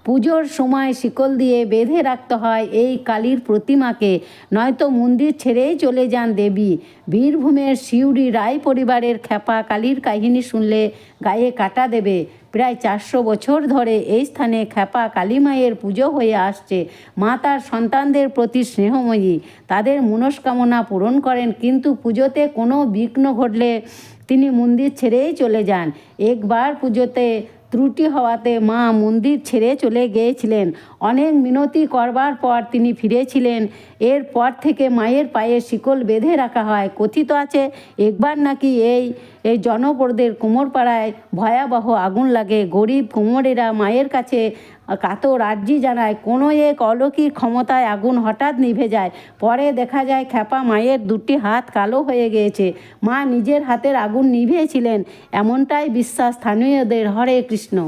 পুজোর সময় শিকল দিয়ে বেঁধে রাখতে হয় এই কালীর প্রতিমাকে, নয়তো মন্দির ছেড়েই চলে যান দেবী। বীরভূমের সিউড়ি রায় পরিবারের খ্যাপা কালীর কাহিনী শুনলে গায়ে কাটা দেবে। প্রায় 400 বছর ধরে এই স্থানে খ্যাপা কালী মায়ের পুজো হয়ে আসছে। মা তার সন্তানদের প্রতি স্নেহময়ী, তাদের মনস্কামনা পূরণ করেন, কিন্তু পুজোতে কোনো বিঘ্ন ঘটলে তিনি মন্দির ছেড়েই চলে যান। একবার পুজোতে ত্রুটি হওয়াতে মা মন্দির ছেড়ে চলে গিয়েছিলেন। অনেক মিনতি করবার পর তিনি ফিরেছিলেন। এরপর থেকে মায়ের পায়ে শিকল বেঁধে রাখা হয়। কথিত আছে একবার নাকি এই জনপদদের কোমরপাড়ায় ভয়াবহ আগুন লাগে। গরিব কোমরেরা মায়ের কাছে কাতর আর্জি জানায়। কোনো এক অলৌকিক ক্ষমতায় আগুন হঠাৎ নিভে যায়। পরে দেখা যায় খ্যাপা মায়ের দুটি হাত কালো হয়ে গিয়েছে। মা নিজের হাতের আগুন নিভিয়েছিলেন, এমনটাই বিশ্বাস স্থানীয়দের। হরে কৃষ্ণ।